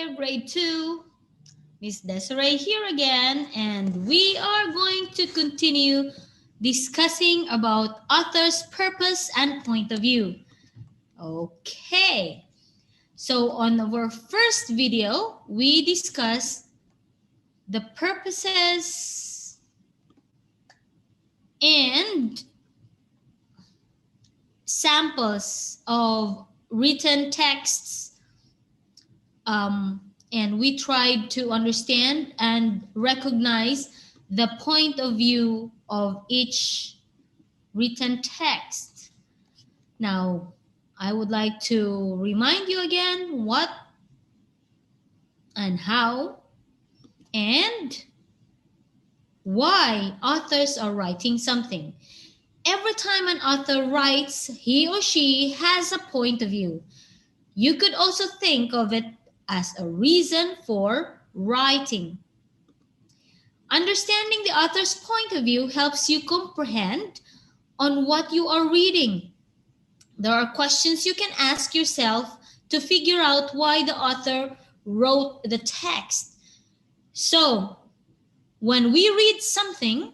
there, grade 2. Miss Desiree here again, and we are going to continue discussing about author's purpose and point of view. Okay, so on our first video, we discussed the purposes and samples of written texts, and we tried to understand and recognize the point of view of each written text. Now, I would like to remind you again what and how and why authors are writing something. Every time an author writes, he or she has a point of view. You could also think of it as a reason for writing. Understanding the author's point of view helps you comprehend on what you are reading. There are questions you can ask yourself to figure out why the author wrote the text. So, when we read something,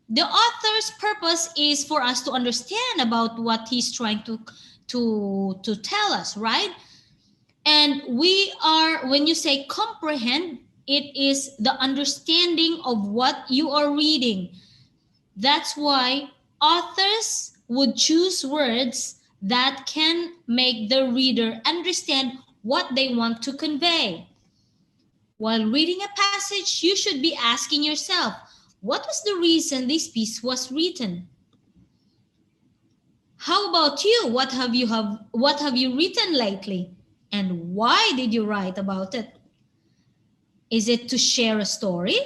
the author's purpose is for us to understand about what he's trying to tell us, right? And when you say comprehend, it is the understanding of what you are reading. That's why authors would choose words that can make the reader understand what they want to convey. While reading a passage, you should be asking yourself, what was the reason this piece was written? How about you? What have you written lately? And why did you write about it? Is it to share a story?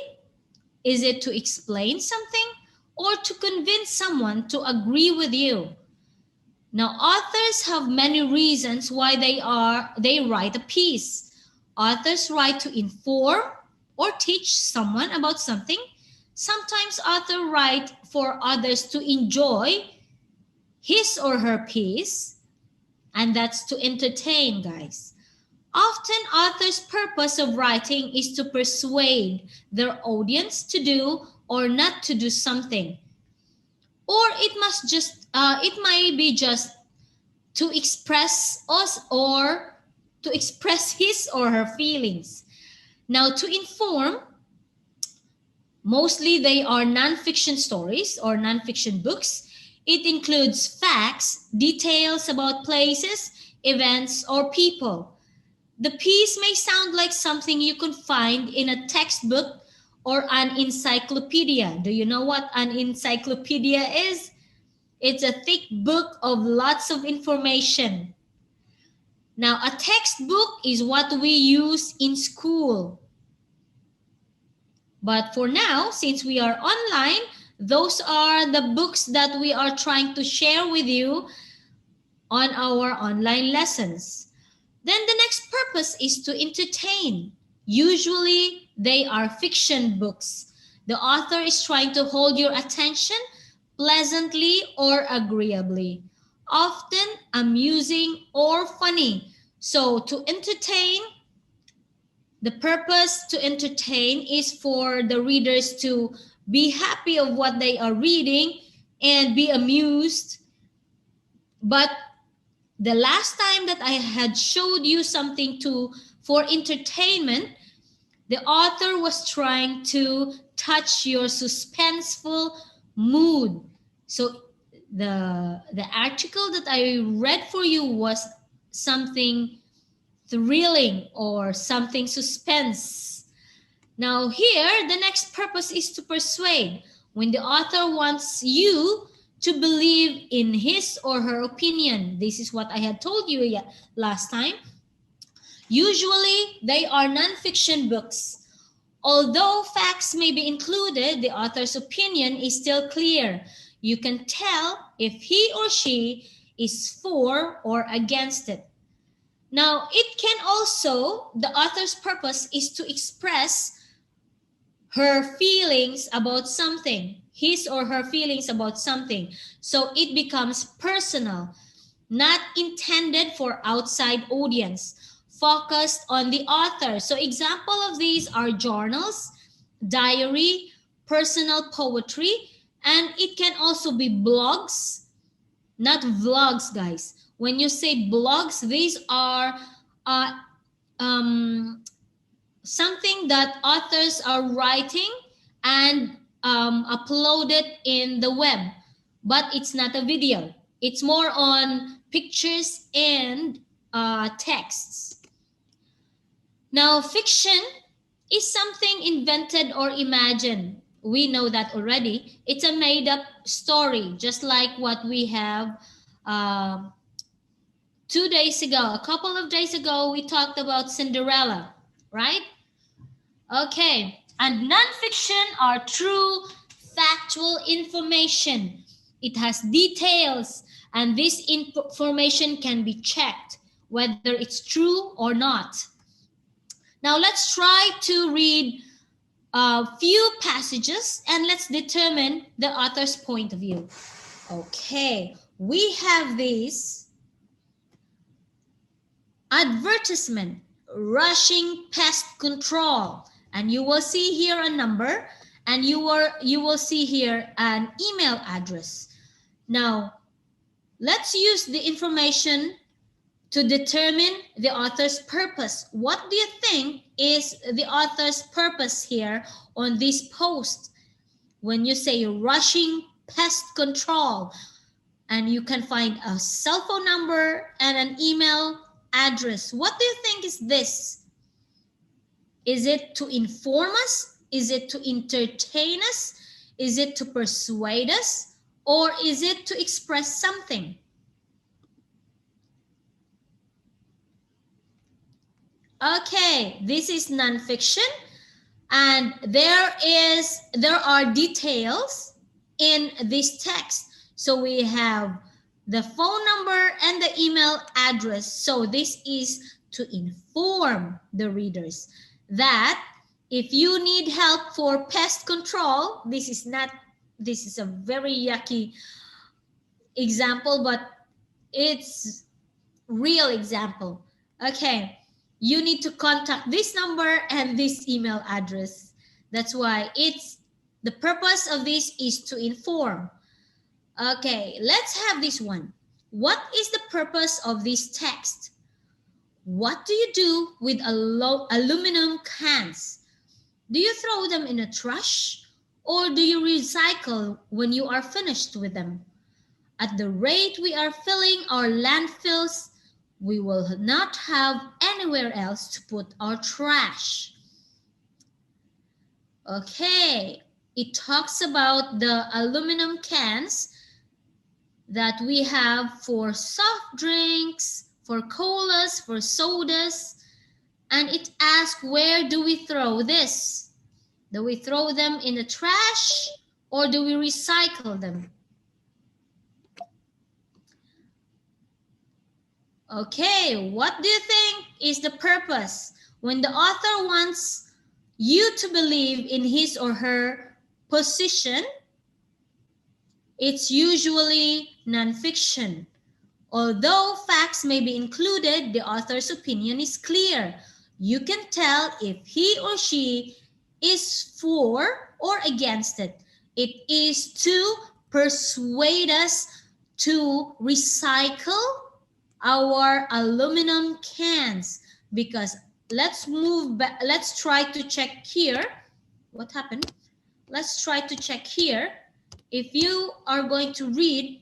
Is it to explain something? Or to convince someone to agree with you? Now, authors have many reasons why they write a piece. Authors write to inform or teach someone about something. Sometimes authors write for others to enjoy his or her piece, and that's to entertain, guys. Often, authors' purpose of writing is to persuade their audience to do or not to do something. Or it might be just to express us or to express his or her feelings. Now, to inform, mostly they are nonfiction stories or nonfiction books. It includes facts, details about places, events, or people. The piece may sound like something you could find in a textbook or an encyclopedia. Do you know what an encyclopedia is? It's a thick book of lots of information. Now, a textbook is what we use in school. But for now, since we are online, those are the books that we are trying to share with you on our online lessons. Then the next purpose is to entertain. Usually, they are fiction books. The author is trying to hold your attention pleasantly or agreeably, often amusing or funny. So to entertain, the purpose to entertain is for the readers to be happy of what they are reading and be amused. But the last time that I had showed you something for entertainment, the author was trying to touch your suspenseful mood. So the article that I read for you was something thrilling or something suspense. Now here, the next purpose is to persuade. When the author wants you to believe in his or her opinion. This is what I had told you last time. Usually, they are nonfiction books. Although facts may be included, the author's opinion is still clear. You can tell if he or she is for or against it. Now, it can also, the author's purpose is to express her feelings about something, his or her feelings about something. So it becomes personal, not intended for outside audience. focused on the author. So example of these are journals, diary, personal poetry, and it can also be blogs, not vlogs, guys. When you say blogs, these are uh, um, something that authors are writing and upload it in the web, but it's not a video. It's more on pictures and texts. Now, fiction is something invented or imagined. We know that already. It's a made up story, just like what we have uh, 2 days ago. A couple of days ago, we talked about Cinderella, right? Okay, and nonfiction are true factual information. It has details, and this information can be checked whether it's true or not. Now let's try to read a few passages and let's determine the author's point of view. Okay, we have this advertisement, rushing pest control. And you will see here a number, and you will see here an email address. Now, let's use the information to determine the author's purpose. What do you think is the author's purpose here on this post? When you say rushing pest control, and you can find a cell phone number and an email address, what do you think is this? Is it to inform us? Is it to entertain us? Is it to persuade us? Or is it to express something? Okay, this is nonfiction, and there are details in this text. So we have the phone number and the email address. So this is to inform the readers that if you need help for pest control, this is a very yucky example, but it's real example. Okay, you need to contact this number and this email address. That's why the purpose of this is to inform. Okay, let's have this one. What is the purpose of this text? What do you do with aluminum cans? Do you throw them in a trash, or do you recycle when you are finished with them? At the rate we are filling our landfills, we will not have anywhere else to put our trash. Okay, it talks about the aluminum cans that we have for soft drinks, for colas, for sodas, and it asks, where do we throw this? Do we throw them in the trash or do we recycle them? Okay, what do you think is the purpose when the author wants you to believe in his or her position? It's usually nonfiction. Although facts may be included, the author's opinion is clear. You can tell if he or she is for or against it. It is to persuade us to recycle our aluminum cans, because let's move back. Let's try to check here. What happened? Let's try to check here. If you are going to read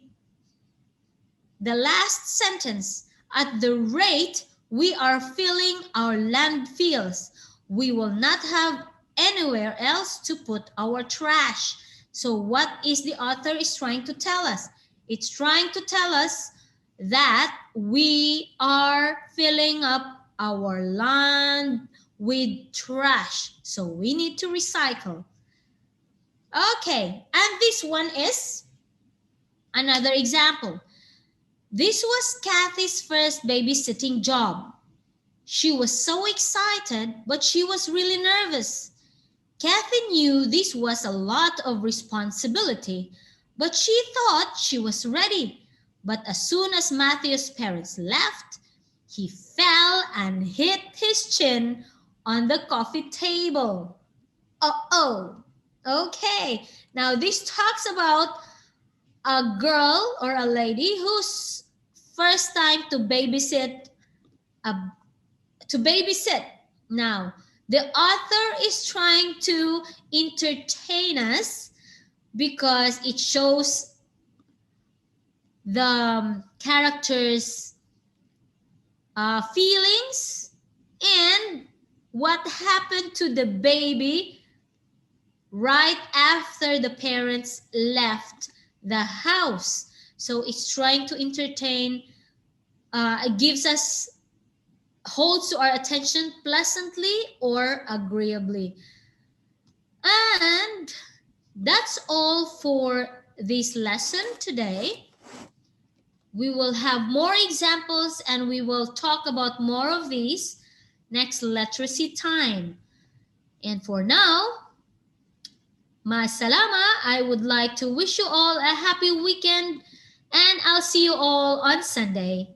the last sentence, at the rate we are filling our landfills, we will not have anywhere else to put our trash. So what is the author is trying to tell us? It's trying to tell us that we are filling up our land with trash. So we need to recycle. Okay, and this one is another example. This was Kathy's first babysitting job. She was so excited, but she was really nervous. Kathy knew this was a lot of responsibility, but she thought she was ready. But as soon as Matthew's parents left, He fell and hit his chin on the coffee table. Uh-oh. Okay. Now this talks about a girl or a lady who's first time to babysit. Now, the author is trying to entertain us because it shows the characters' feelings and what happened to the baby right after the parents left the house. So it's trying to entertain, it gives us, holds to our attention pleasantly or agreeably. And that's all for this lesson today. We will have more examples and we will talk about more of these next literacy time. And for now, Masalama, I would like to wish you all a happy weekend and I'll see you all on Sunday.